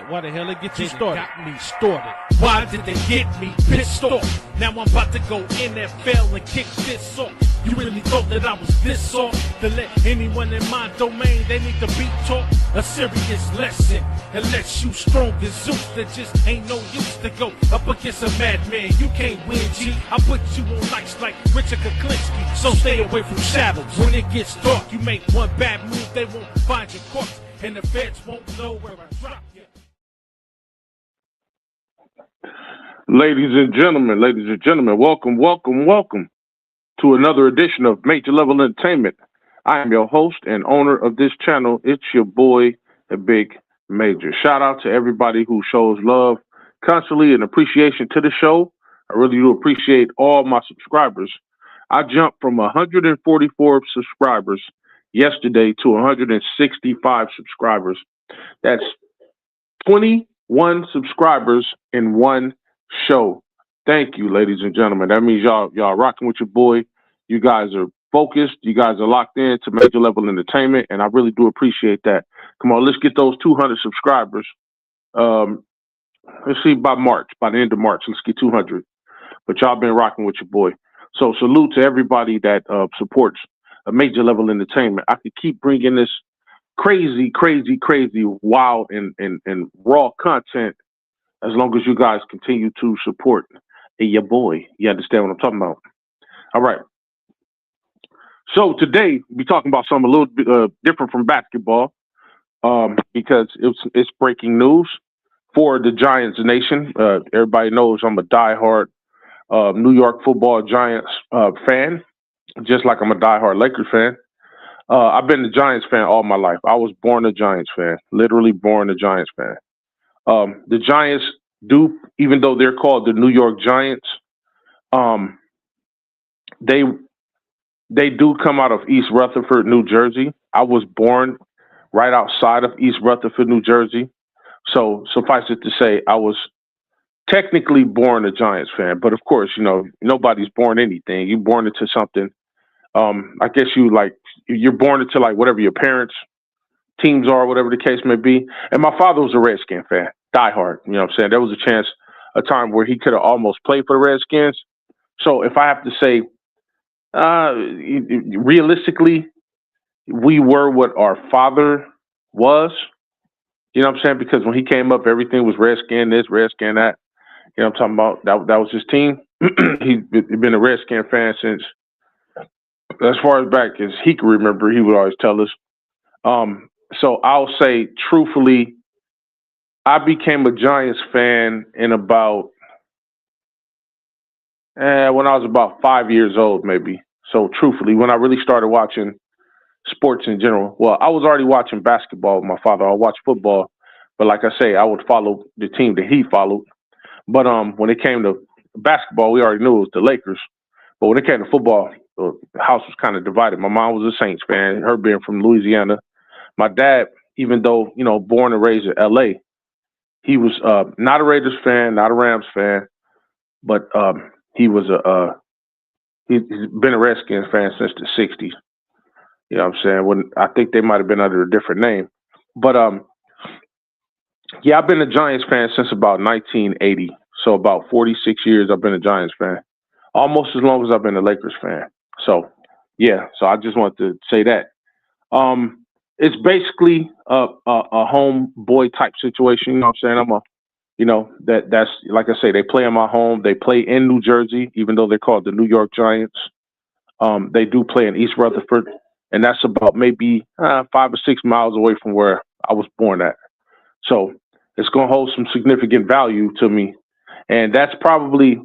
Why the hell it get you started? Got me started. Why did they get me pissed off? Now I'm about to go NFL and kick this off. You really thought that I was this off? To let anyone in my domain, they need to be taught a serious lesson. Unless you strong as Zeus, there just ain't no use to go up against a madman. You can't win, G. I put you on ice like Richard Kuklinski, so stay away from shadows. When it gets dark, you make one bad move, they won't find your corpse, and the feds won't know where I drop you. Ladies and gentlemen, welcome to another edition of Major Level Entertainment. I am your host and owner of this channel. It's your boy, the Big Major. Shout out to everybody who shows love constantly and appreciation to the show. I really do appreciate all my subscribers. I jumped from 144 subscribers yesterday to 165 subscribers. That's 21 subscribers in one show. Thank you, ladies and gentlemen. That means y'all rocking with your boy. You guys are focused. You guys are locked in to Major Level Entertainment, and I really do appreciate that. Come on, let's get those 200 subscribers. Let's see, by the end of March, let's get 200. But y'all been rocking with your boy. So salute to everybody that supports a Major Level Entertainment. I could keep bringing this crazy, wild and raw content as long as you guys continue to support your boy. You understand what I'm talking about? All right. So today we're talking about something a little bit different from basketball because it's breaking news for the Giants Nation. Everybody knows I'm a diehard New York Football Giants fan, just like I'm a diehard Lakers fan. I've been a Giants fan all my life. I was born a Giants fan, literally born a Giants fan. The Giants do, even though they're called the New York Giants, they do come out of East Rutherford, New Jersey. I was born right outside of East Rutherford, New Jersey. So suffice it to say, I was technically born a Giants fan. But of course, nobody's born anything. You're born into something. I guess you're born into like whatever your parents' teams are, whatever the case may be. And my father was a Redskin fan, diehard. You know what I'm saying? There was a time where he could have almost played for the Redskins. So if I have to say, realistically, we were what our father was. You know what I'm saying? Because when he came up, everything was Redskin this, Redskin that. You know what I'm talking about? That was his team. He'd been a Redskin fan since as far as back as he can remember. He would always tell us. So I'll say, truthfully, I became a Giants fan in about when I was about 5 years old, maybe. So truthfully, when I really started watching sports in general, well, I was already watching basketball with my father. I watched football, but like I say, I would follow the team that he followed. But when it came to basketball, we already knew it was the Lakers. But when it came to football, the house was kind of divided. My mom was a Saints fan, her being from Louisiana. My dad, even though, born and raised in L.A., he was not a Raiders fan, not a Rams fan, but he's been a Redskins fan since the 60s. You know what I'm saying? I think they might have been under a different name. But, yeah, I've been a Giants fan since about 1980. So about 46 years I've been a Giants fan. Almost as long as I've been a Lakers fan. So, yeah. So I just wanted to say that. It's basically a homeboy type situation. You know what I'm saying? That's like I say, they play in my home. They play in New Jersey, even though they're called the New York Giants. They do play in East Rutherford, and that's about maybe 5 or 6 miles away from where I was born at. So it's going to hold some significant value to me. And that's probably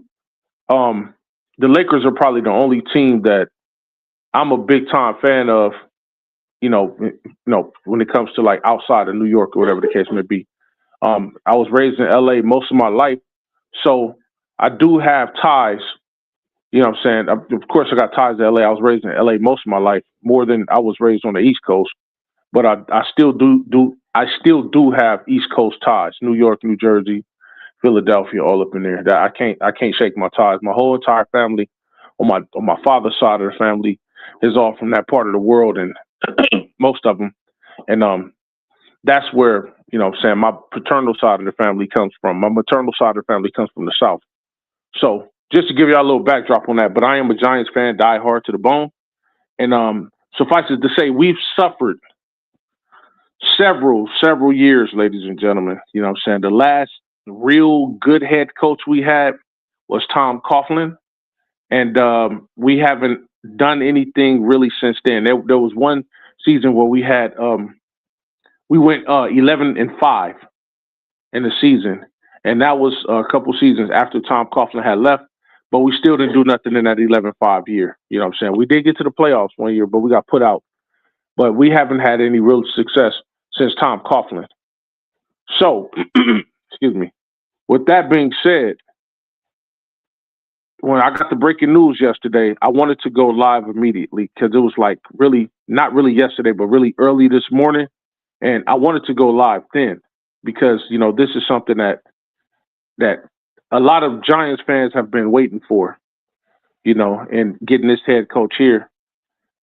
the Lakers are probably the only team that I'm a big time fan of, when it comes to like outside of New York or whatever the case may be. I was raised in LA most of my life, so I do have ties. You know what I'm saying? Of course, I got ties to LA. I was raised in LA most of my life, more than I was raised on the East Coast. But I still do have East Coast ties: New York, New Jersey, Philadelphia, all up in there. That I can't shake my ties. My whole entire family, on my father's side of the family, is all from that part of the world, and most of them. And that's where, you know what I'm saying, my paternal side of the family comes from. My maternal side of the family comes from the South. So just to give y'all a little backdrop on that, but I am a Giants fan, die hard to the bone. And suffice it to say, we've suffered several years, ladies and gentlemen. You know what I'm saying? The last real good head coach we had was Tom Coughlin. And we haven't done anything really since then. There was one season where we had we went 11-5 in the season, and that was a couple seasons after Tom Coughlin had left. But we still didn't do nothing in that 11-5 year. You know what I'm saying? We did get to the playoffs one year, but we got put out. But we haven't had any real success since Tom Coughlin. So, excuse me. With that being said, when I got the breaking news yesterday, I wanted to go live immediately because it was like really, not really yesterday, but really early this morning. And I wanted to go live then because, you know, this is something that a lot of Giants fans have been waiting for, you know, and getting this head coach here.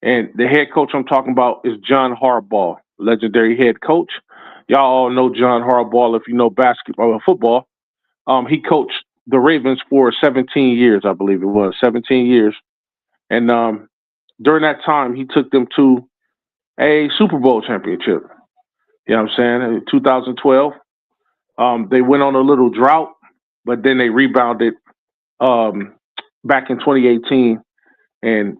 And the head coach I'm talking about is John Harbaugh, legendary head coach. Y'all all know John Harbaugh if you know basketball or football. He coached the Ravens for 17 years, I believe it was, 17 years. And during that time, he took them to a Super Bowl championship. You know what I'm saying? In 2012, they went on a little drought, but then they rebounded back in 2018, and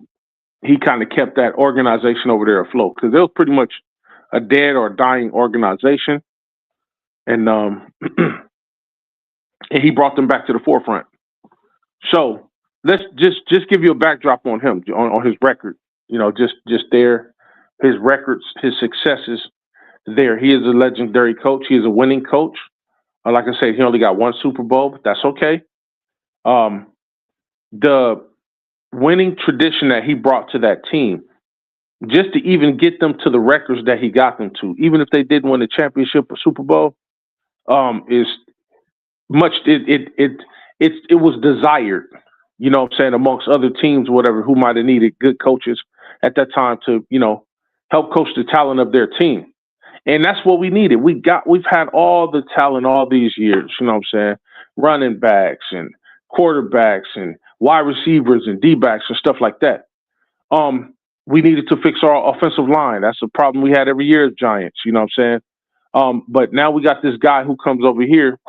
he kind of kept that organization over there afloat because it was pretty much a dead or dying organization. And and he brought them back to the forefront. So let's just give you a backdrop on him, on his record. You know, just there, his records, his successes there. He is a legendary coach. He is a winning coach. Like I said, he only got one Super Bowl, but that's okay. The winning tradition that he brought to that team, just to even get them to the records that he got them to, even if they didn't win the championship or Super Bowl, is much. It was desired, you know what I'm saying, amongst other teams, whatever, who might have needed good coaches at that time to, you know, help coach the talent of their team. And that's what we needed. We've had all the talent all these years, you know what I'm saying? Running backs and quarterbacks and wide receivers and D-backs and stuff like that. We needed to fix our offensive line. That's a problem we had every year as Giants, you know what I'm saying? But now we got this guy who comes over here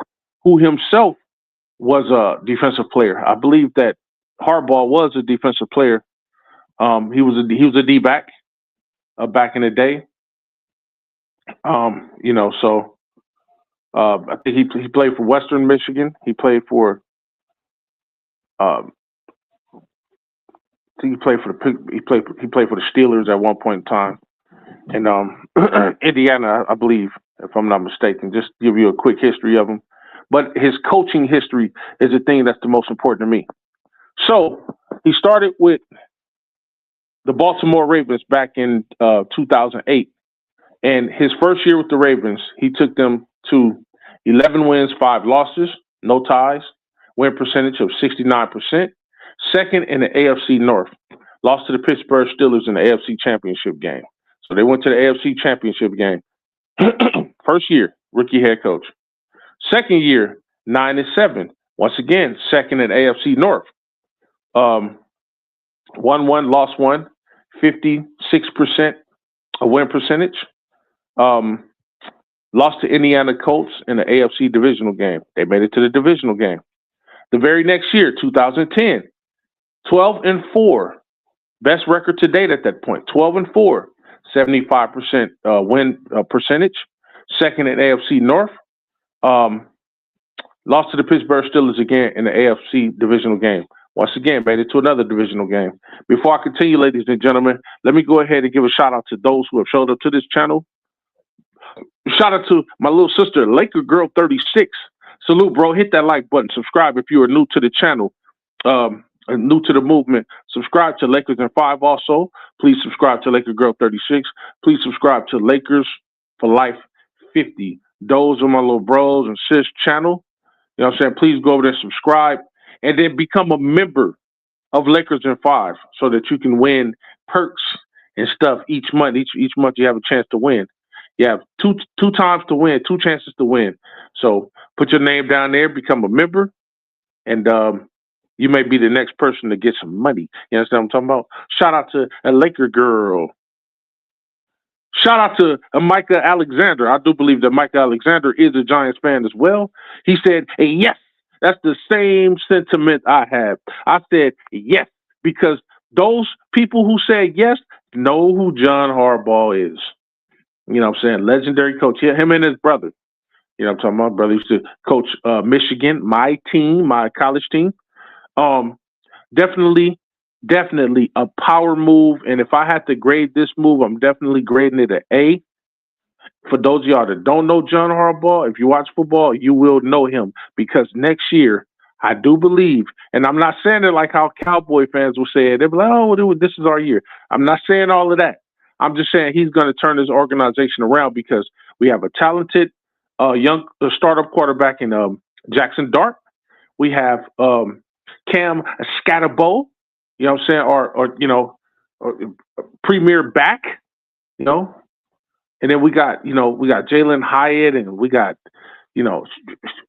who himself was a defensive player. I believe that Harbaugh was a defensive player. He was a D-back back in the day. You know, so I think he played for Western Michigan. He played for I think he played for the Steelers at one point in time, and Indiana, I believe, if I'm not mistaken. Just give you a quick history of him. But his coaching history is the thing that's the most important to me. So he started with the Baltimore Ravens back in 2008. And his first year with the Ravens, he took them to 11 wins, 5 losses, no ties, win percentage of 69%, second in the AFC North, lost to the Pittsburgh Steelers in the AFC Championship game. So they went to the AFC Championship game. First year, rookie head coach. Second year, 9-7. Once again, second in AFC North. Won 1, lost 1, 56% a win percentage. Lost to Indiana Colts in the AFC divisional game. They made it to the divisional game. The very next year, 2010, 12-4. Best record to date at that point. 12-4, 75% win percentage. Second in AFC North. Lost to the Pittsburgh Steelers again in the AFC divisional game. Once again, made it to another divisional game. Before I continue, ladies and gentlemen, let me go ahead and give a shout out to those who have showed up to this channel. Shout out to my little sister, Laker Girl 36. Salute, bro. Hit that like button. Subscribe if you are new to the channel, new to the movement. Subscribe to Lakers in 5 also. Please subscribe to Laker Girl 36. Please subscribe to Lakers for Life 50. Those are my little bros and sis channel. You know what I'm saying? Please go over there, subscribe, and then become a member of Lakers in 5 so that you can win perks and stuff each month. Each month you have a chance to win. You have two times to win, two chances to win. So put your name down there, become a member, and you may be the next person to get some money. You understand what I'm talking about? Shout out to a Laker girl. Shout out to Micah Alexander. I do believe that Micah Alexander is a Giants fan as well. He said, hey, yes, that's the same sentiment I have. I said, yes, because those people who said yes know who John Harbaugh is. You know what I'm saying? Legendary coach. Yeah, him and his brother. You know what I'm talking about? Brother used to coach Michigan, my team, my college team. Definitely a power move. And if I had to grade this move, I'm definitely grading it an A. For those of y'all that don't know John Harbaugh, if you watch football, you will know him because next year, I do believe, and I'm not saying it like how Cowboy fans will say it. They'll be like, oh, this is our year. I'm not saying all of that. I'm just saying he's going to turn this organization around because we have a talented young startup quarterback in Jackson Dart. We have Cam Scatterbo, you know what I'm saying, or premier back, you know. And then we got Jalen Hyatt, and we got,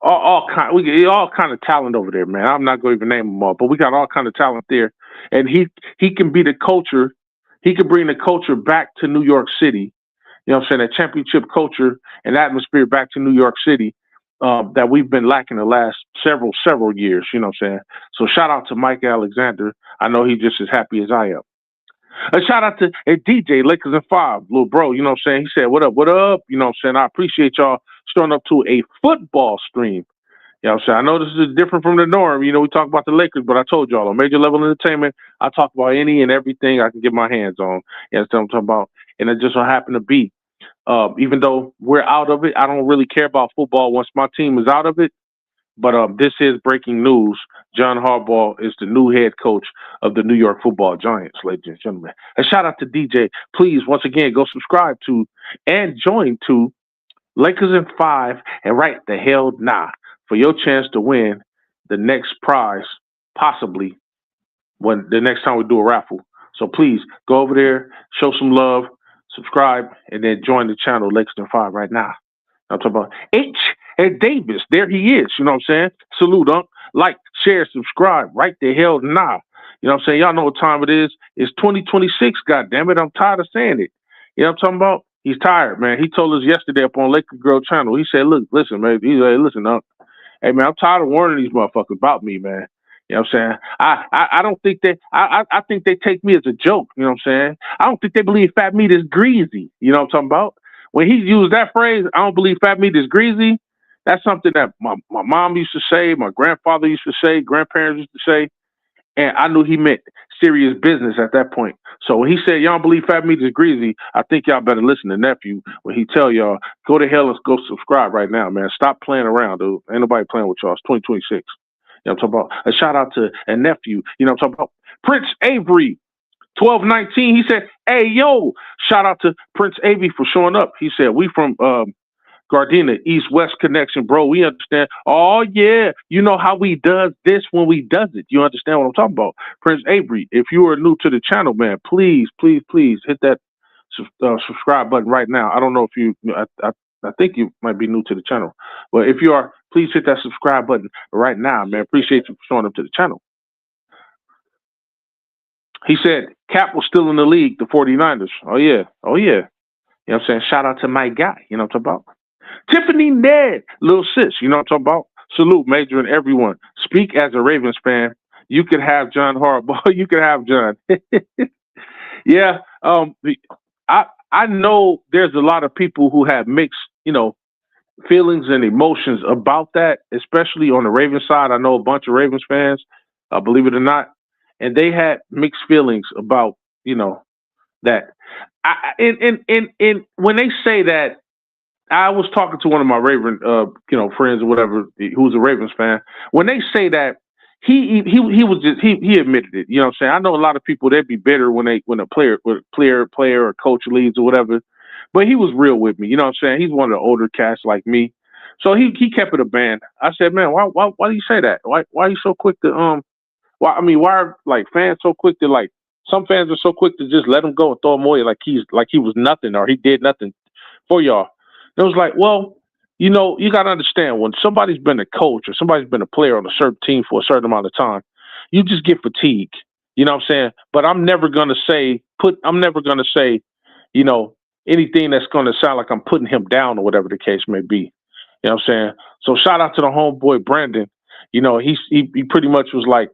all kind of talent over there, man. I'm not going to even name them all, but we got all kind of talent there. And he can be the culture. He can bring the culture back to New York City. You know what I'm saying? That championship culture and atmosphere back to New York City that we've been lacking the last several years. You know what I'm saying? So shout out to Mike Alexander. I know he's just as happy as I am. A shout out to DJ Lakers in 5, little bro. You know what I'm saying? He said, what up? You know what I'm saying? I appreciate y'all starting up to a football stream. You know what I'm saying? I know this is different from the norm. You know, we talk about the Lakers, but I told y'all on Major Level Entertainment, I talk about any and everything I can get my hands on. You know what I'm talking about? And it just so happened to be, even though we're out of it, I don't really care about football once my team is out of it. But this is breaking news. John Harbaugh is the new head coach of the New York Football Giants, ladies and gentlemen. A shout out to DJ. Please, once again, go subscribe to and join to Lakers in 5 and write the hell nah for your chance to win the next prize, possibly when the next time we do a raffle. So please go over there, show some love, subscribe, and then join the channel Lakers in 5 right now. I'm talking about H. and Davis. There he is. You know what I'm saying? Salute, Unc. Like, share, subscribe. Right the hell now. You know what I'm saying? Y'all know what time it is. It's 2026, goddammit. I'm tired of saying it. You know what I'm talking about? He's tired, man. He told us yesterday up on Laker Girl channel. He said, look, listen, man. He said, listen, Unc. Hey, man, I'm tired of warning these motherfuckers about me, man. You know what I'm saying? I don't think I think they take me as a joke. You know what I'm saying? I don't think they believe fat meat is greasy. You know what I'm talking about? When he used that phrase, I don't believe fat meat is greasy. That's something that my mom used to say, my grandfather used to say, grandparents used to say, and I knew he meant serious business at that point. So when he said, y'all don't believe fat meat is greasy, I think y'all better listen to nephew when he tell y'all, go to hell and go subscribe right now, man. Stop playing around, dude. Ain't nobody playing with y'all. It's 2026. You know what I'm talking about? A shout out to a nephew. You know what I'm talking about? Prince Avery. 1219, he said, hey, yo, shout out to Prince Avery for showing up. He said, we from Gardena, East-West connection, bro. We understand. Oh, yeah. You know how we does this when we does it. You understand what I'm talking about? Prince Avery, if you are new to the channel, man, please hit that subscribe button right now. I don't know if you, I think you might be new to the channel. But if you are, please hit that subscribe button right now, man. Appreciate you for showing up to the channel. He said Cap was still in the league, the 49ers. Oh, yeah. You know what I'm saying? Shout out to my guy. You know what I'm talking about? Tiffany Ned, little sis. You know what I'm talking about? Salute, Major, and everyone. Speak as a Ravens fan. You could have John Harbaugh. You could have John. Yeah. I know there's a lot of people who have mixed, feelings and emotions about that, especially on the Ravens side. I know a bunch of Ravens fans, believe it or not. And they had mixed feelings about, that. When they say that, I was talking to one of my Raven, friends or whatever, who's a Ravens fan. When they say that, he admitted it. You know what I'm saying? I know a lot of people, they'd be bitter when a player or coach leaves or whatever. But he was real with me. You know what I'm saying? He's one of the older cats like me. So he kept it a band. I said, man, why do you say that? Why are you so quick to why are fans so quick to some fans are so quick to just let him go and throw him away like he was nothing or he did nothing for y'all. It was like, well, you got to understand when somebody's been a coach or somebody's been a player on a certain team for a certain amount of time, you just get fatigued. You know what I'm saying? But I'm never going to say, you know, anything that's going to sound like I'm putting him down or whatever the case may be. You know what I'm saying? So shout out to the homeboy Brandon. He pretty much was like,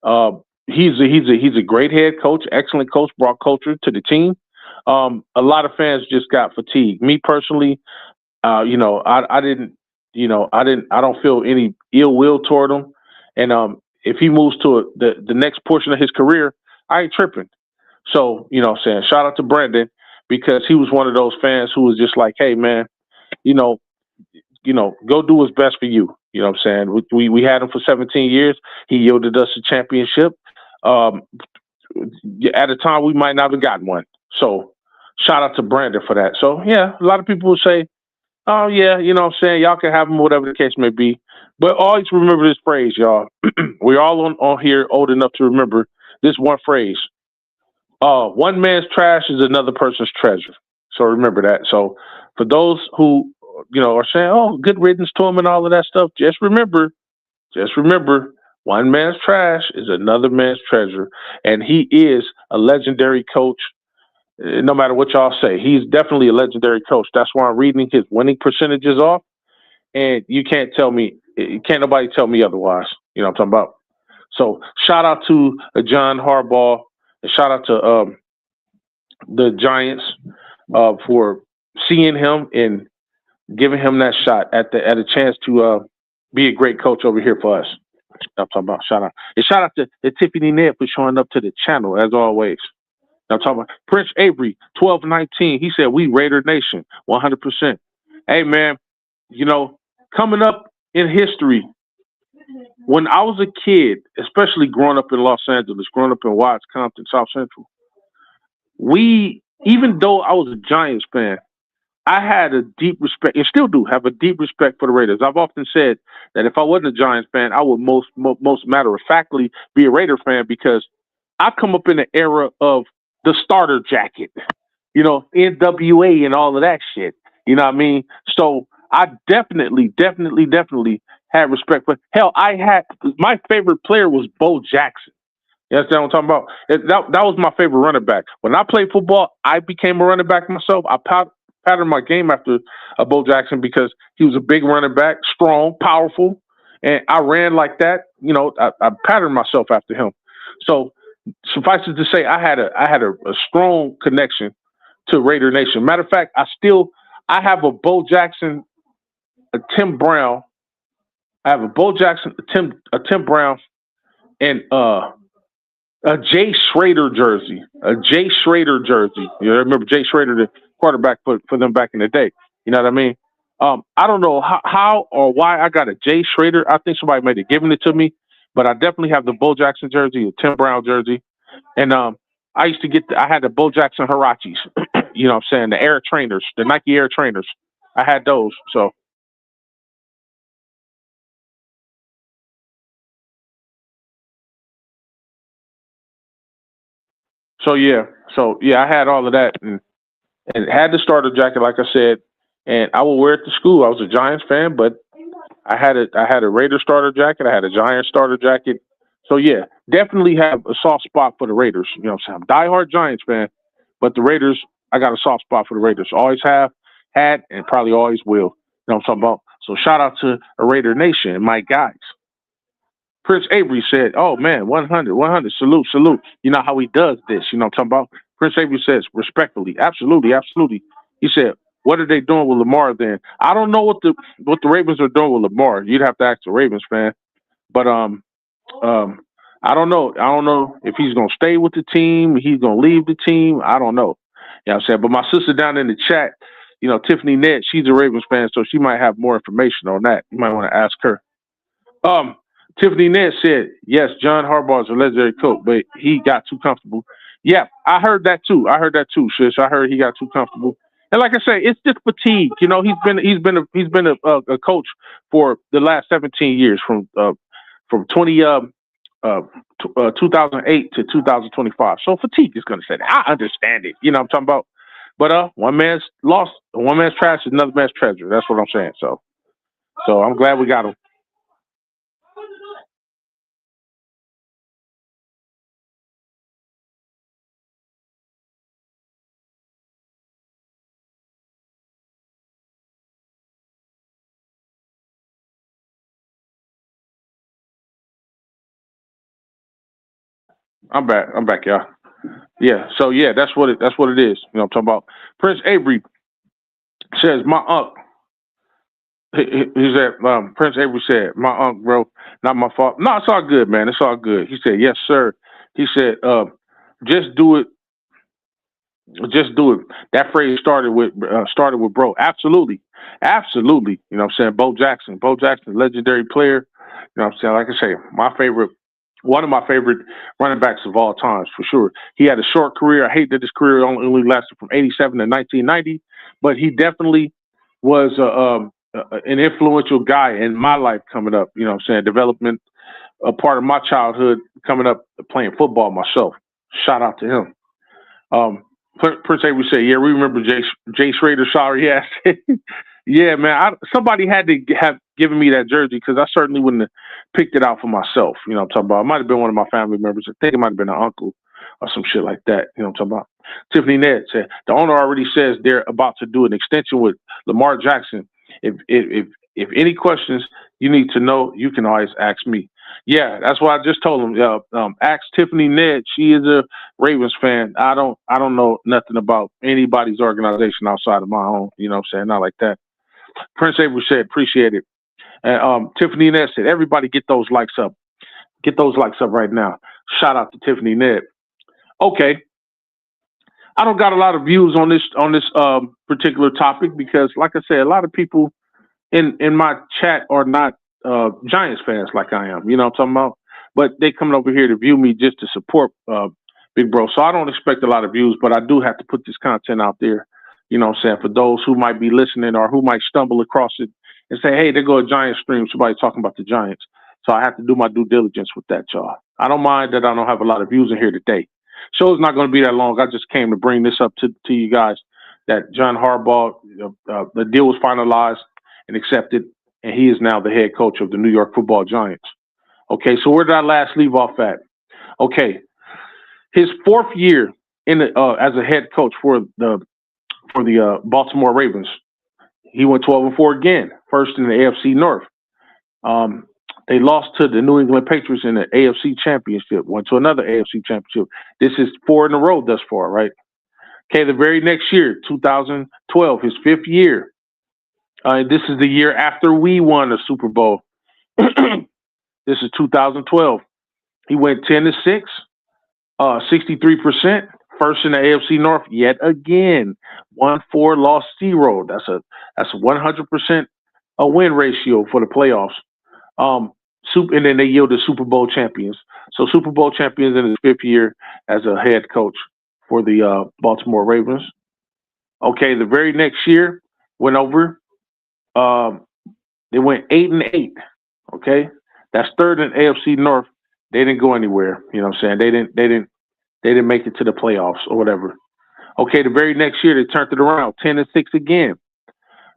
uh, he's a great head coach, excellent coach, brought culture to the team. A lot of fans just got fatigued. Me personally, I didn't, I don't feel any ill will toward him. And if he moves to the next portion of his career, I ain't tripping. So, what I'm saying, shout out to Brandon because he was one of those fans who was just like, hey, man, you know, go do what's best for you. You know what I'm saying? We had him for 17 years. He yielded us a championship. Um, at a time, we might not have gotten one. So shout out to Brandon for that. So, yeah, a lot of people will say, oh, yeah, you know what I'm saying? Y'all can have him, whatever the case may be. But always remember this phrase, y'all. We're all on here old enough to remember this one phrase. One man's trash is another person's treasure. So remember that. So for those who, are saying, oh, good riddance to him and all of that stuff, just remember, one man's trash is another man's treasure. And he is a legendary coach. No matter what y'all say, he's definitely a legendary coach. That's why I'm reading his winning percentages off. And can't nobody tell me otherwise. You know what I'm talking about? So shout out to John Harbaugh and shout out to the Giants for seeing him and giving him that shot at a chance to be a great coach over here for us. I'm talking about shout out. And shout out to Tiffany Ned for showing up to the channel as always. I'm talking about Prince Avery, 1219. He said, we Raider Nation, 100%. Hey, man, coming up in history, when I was a kid, especially growing up in Los Angeles, growing up in Watts, Compton, South Central, even though I was a Giants fan, I had a deep respect, and still do have a deep respect for the Raiders. I've often said that if I wasn't a Giants fan, I would most matter of factly be a Raider fan because I come up in the era of the starter jacket, NWA and all of that shit. You know what I mean? So I definitely had respect for. Hell, my favorite player was Bo Jackson. You understand what I'm talking about? That was my favorite running back. When I played football, I became a running back myself. I patterned my game after Bo Jackson because he was a big running back, strong, powerful, and I ran like that. I patterned myself after him. So suffice it to say, I had a strong connection to Raider Nation. Matter of fact, I have a Bo Jackson, a Tim Brown. I have a Bo Jackson, a Tim Brown, and a Jay Schrader jersey. A Jay Schrader jersey. You remember Jay Schrader, the quarterback for them back in the day. You know what I mean? I don't know how or why I got a Jay Schrader. I think somebody might have given it to me, but I definitely have the Bo Jackson jersey, the Tim Brown jersey. And I used to I had the Bo Jackson Hirachis. You know what I'm saying? The Air Trainers, the Nike Air Trainers. I had those. I had all of that and had the starter jacket, like I said, and I would wear it to school. I was a Giants fan, but I had a Raider starter jacket. I had a Giants starter jacket. So yeah, definitely have a soft spot for the Raiders. You know what I'm saying? I'm a diehard Giants fan, but the Raiders, I got a soft spot for the Raiders. Always have, had, and probably always will. You know what I'm talking about? So shout out to a Raider Nation and my guys. Prince Avery said, oh man, 100, salute. You know how he does this. You know what I'm talking about? Prince Avery says, respectfully, absolutely. He said, what are they doing with Lamar then? I don't know what the Ravens are doing with Lamar. You'd have to ask the Ravens fan. But I don't know. I don't know if he's gonna stay with the team, he's gonna leave the team. I don't know. You know what I'm saying? But my sister down in the chat, Tiffany Nett, she's a Ravens fan, so she might have more information on that. You might want to ask her. Tiffany Nett said, yes, John Harbaugh is a legendary coach, but he got too comfortable. Yeah, I heard that too, sis. I heard he got too comfortable. And like I say, it's just fatigue. He's been a coach for the last 17 years from 2008 to 2025. So fatigue is going to say that. I understand it. You know what I'm talking about? one man's loss, one man's trash is another man's treasure. That's what I'm saying. So I'm glad we got him. I'm back. I'm back, y'all. Yeah. So yeah, that's what it is. You know what I'm talking about. Prince Avery says my uncle. He said, Prince Avery said, my uncle, bro, not my fault. No, it's all good, man. It's all good. He said, yes, sir. He said, just do it. Just do it. That phrase started with bro. Absolutely. Absolutely. You know what I'm saying? Bo Jackson. Bo Jackson, legendary player. You know what I'm saying? Like I say, one of my favorite running backs of all times, for sure. He had a short career. I hate that his career only lasted from 87 to 1990, but he definitely was an influential guy in my life coming up. You know what I'm saying? Development, a part of my childhood coming up playing football myself. Shout out to him. Prince Avery said, yeah, we remember Jay Schrader. Sorry, yes. Yeah, man. Somebody had to have given me that jersey because I certainly wouldn't have picked it out for myself. You know what I'm talking about? It might have been one of my family members. I think it might have been an uncle or some shit like that. You know what I'm talking about? Tiffany Ned said, the owner already says they're about to do an extension with Lamar Jackson. If any questions you need to know, you can always ask me. Yeah, that's what I just told him. Ask Tiffany Ned. She is a Ravens fan. I don't know nothing about anybody's organization outside of my own. You know what I'm saying? Not like that. Prince Avery said, appreciate it. And Tiffany Ned said, everybody get those likes up. Get those likes up right now. Shout out to Tiffany Ned. Okay. I don't got a lot of views on this particular topic because, like I said, a lot of people in my chat are not Giants fans like I am. You know what I'm talking about? But they coming over here to view me just to support Big Bro. So I don't expect a lot of views, but I do have to put this content out there. You know what I'm saying? For those who might be listening or who might stumble across it and say, hey, there go a Giants stream. Somebody talking about the Giants. So I have to do my due diligence with that, y'all. I don't mind that I don't have a lot of views in here today. Show's not going to be that long. I just came to bring this up to you guys that John Harbaugh, the deal was finalized and accepted, and he is now the head coach of the New York Football Giants. Okay, so where did I last leave off at? Okay, his fourth year as a head coach for the Baltimore Ravens, he went 12-4 again, first in the AFC North. They lost to the New England Patriots in the AFC Championship, went to another AFC Championship. This is 4 in a row thus far, right? Okay, the very next year, 2012, his fifth year. This is the year after we won the Super Bowl. This is 2012. He went 10-6, 63%, first in the AFC North yet again. 1-4, lost 0. That's a 100% a win ratio for the playoffs. And then they yielded Super Bowl champions. So Super Bowl champions in his fifth year as a head coach for the Baltimore Ravens. Okay, the very next year went over. They went 8-8. Okay, that's third in AFC North. They didn't go anywhere. You know what I'm saying? They didn't make it to the playoffs or whatever. Okay, the very next year they turned it around, 10-6 again.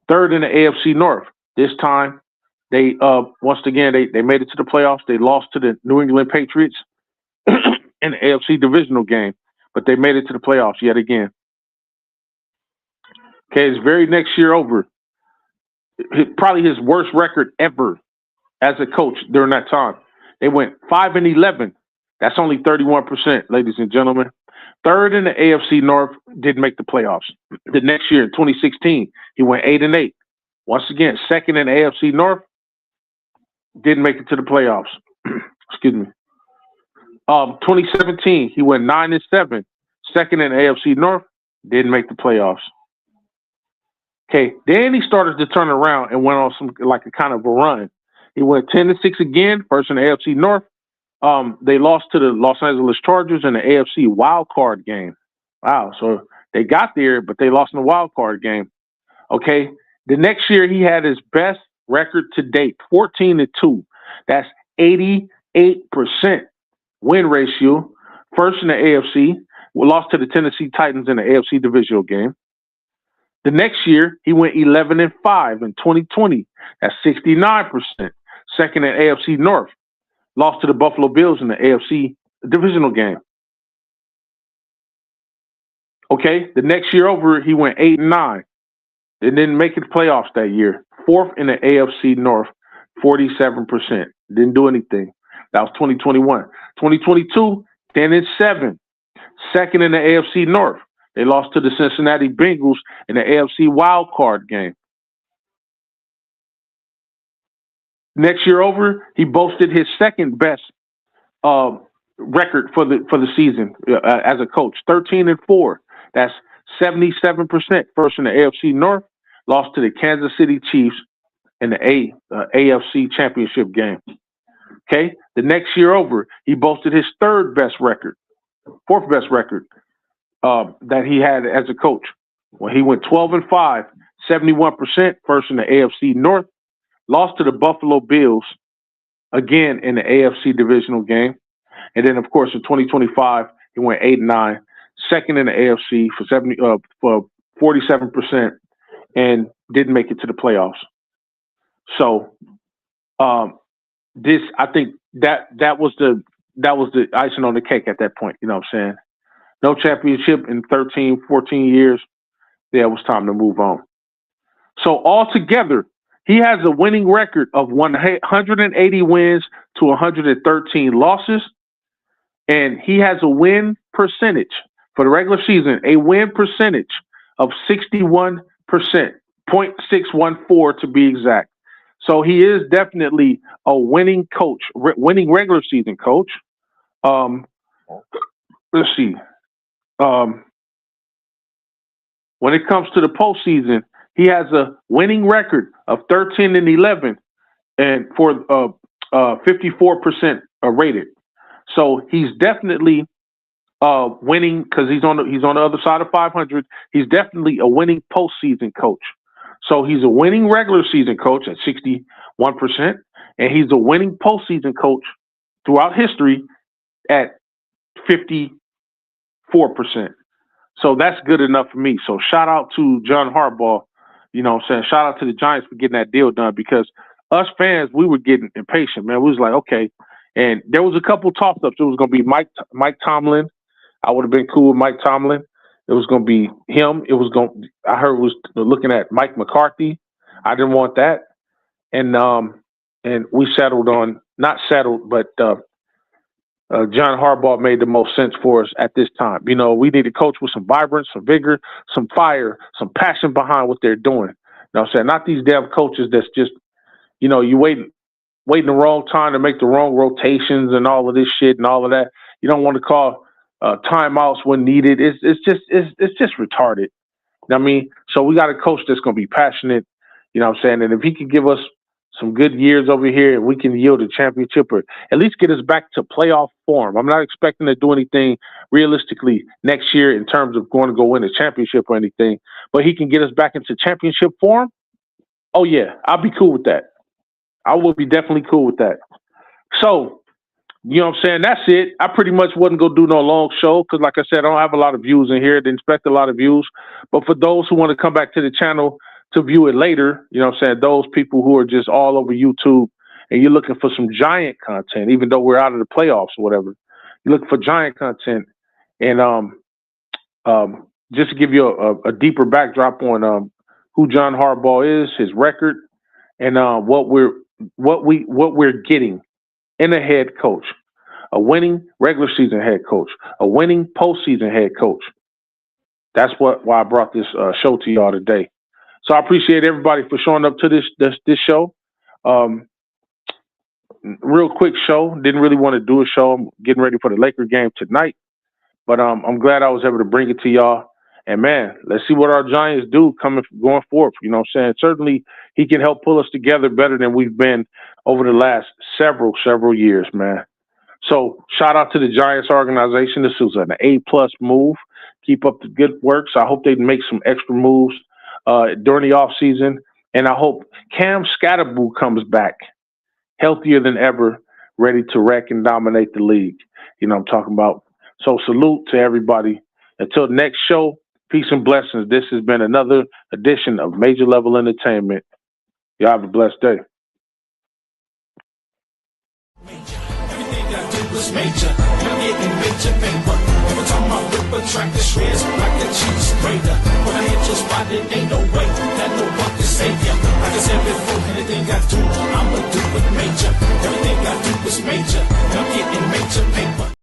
Third in the AFC North. This time they once again they made it to the playoffs. They lost to the New England Patriots in the AFC divisional game, but they made it to the playoffs yet again. Okay, his very next year over. Probably his worst record ever as a coach during that time. They went 5-11. That's only 31%, ladies and gentlemen. Third in the AFC North, didn't make the playoffs. The next year, in 2016, he went 8-8. Once again, second in the AFC North, didn't make it to the playoffs. Excuse me. 2017, he went 9-7. Second in the AFC North, didn't make the playoffs. Okay, then he started to turn around and went on a kind of a run. He went 10-6 again, first in the AFC North. They lost to the Los Angeles Chargers in the AFC wild card game. Wow, so they got there, but they lost in the wild card game. Okay, the next year he had his best record to date, 14-2. That's 88% win ratio. First in the AFC. We lost to the Tennessee Titans in the AFC divisional game. The next year, he went 11-5 in 2020. That's 69%. Second in AFC North. Lost to the Buffalo Bills in the AFC divisional game. Okay, the next year over, he went 8-9. They didn't make it to playoffs that year. Fourth in the AFC North, 47%. Didn't do anything. That was 2021. 2022, 10-7. Second in the AFC North. They lost to the Cincinnati Bengals in the AFC wild card game. Next year over, he boasted his second best record for the season as a coach, 13-4. That's 77%. First in the AFC North, lost to the Kansas City Chiefs in the AFC Championship game. Okay, the next year over, he boasted his fourth best record that he had as a coach. When he went 12-5, 71%. First in the AFC North, lost to the Buffalo Bills again in the AFC divisional game. And then, of course, in 2025, he went 8-9, second in the AFC for 47%, and didn't make it to the playoffs. So, I think that was the icing on the cake at that point. You know what I'm saying? No championship in 13, 14 years. Yeah, it was time to move on. So altogether, he has a winning record of 180 wins to 113 losses. And he has a win percentage for the regular season, a win percentage of 61%, 0.614 to be exact. So he is definitely a winning coach, winning regular season coach. Let's see. When it comes to the postseason, he has a winning record of 13-11 and for 54% rated. So he's definitely winning because he's on the other side of 500. He's definitely a winning postseason coach. So he's a winning regular season coach at 61%, and he's a winning postseason coach throughout history at 54%. So that's good enough for me. So shout out to John Harbaugh. You know what I'm saying? Shout out to the Giants for getting that deal done, because us fans, we were getting impatient, man. We was like, okay. And there was a couple toss-ups. It was going to be Mike Tomlin. I would have been cool with Mike Tomlin. It was going to be him. I heard it was looking at Mike McCarthy. I didn't want that. And we settled on, not settled, but John Harbaugh made the most sense for us at this time. You know, we need a coach with some vibrance, some vigor, some fire, some passion behind what they're doing. You know what I'm saying? Not these damn coaches that's just, you know, you waiting the wrong time to make the wrong rotations and all of this shit and all of that. You don't want to call timeouts when needed. It's just retarded. You know what I mean? So we got a coach that's going to be passionate. You know what I'm saying? And if he can give us some good years over here and we can yield a championship or at least get us back to playoff form. I'm not expecting to do anything realistically next year in terms of going to go win a championship or anything, but he can get us back into championship form. Oh yeah, I'll be cool with that. I will be definitely cool with that. So, you know what I'm saying? That's it. I pretty much wasn't going to do no long show because, like I said, I don't have a lot of views in here. Didn't expect a lot of views. But for those who want to come back to the channel to view it later, you know what I'm saying, those people who are just all over YouTube and you're looking for some Giant content, even though we're out of the playoffs or whatever, you're looking for Giant content. And just to give you a deeper backdrop on who John Harbaugh is, his record, and what we're getting in a head coach, a winning regular season head coach, a winning postseason head coach. That's why I brought this show to y'all today. So I appreciate everybody for showing up to this show. Real quick show. Didn't really want to do a show. I'm getting ready for the Laker game tonight, but I'm glad I was able to bring it to y'all. And man, let's see what our Giants do going forward. You know what I'm saying? Certainly he can help pull us together better than we've been over the last several years, man. So shout out to the Giants organization. This was an A+ move. Keep up the good work. So I hope they make some extra moves during the offseason. And I hope Cam Scatterboo comes back healthier than ever, ready to wreck and dominate the league. You know what I'm talking about? So salute to everybody. Until the next show, Peace and blessings. This has been another edition of Major Level Entertainment. Y'all have a blessed day. Everything I do is major. I'm getting major paper. Every time I whip a track, the shreds like a cheese grater. When I hit your spot, it ain't no way that no one can save ya. Like I said before, anything I do, I'ma do it major. Everything I do is major. And I'm getting major paper.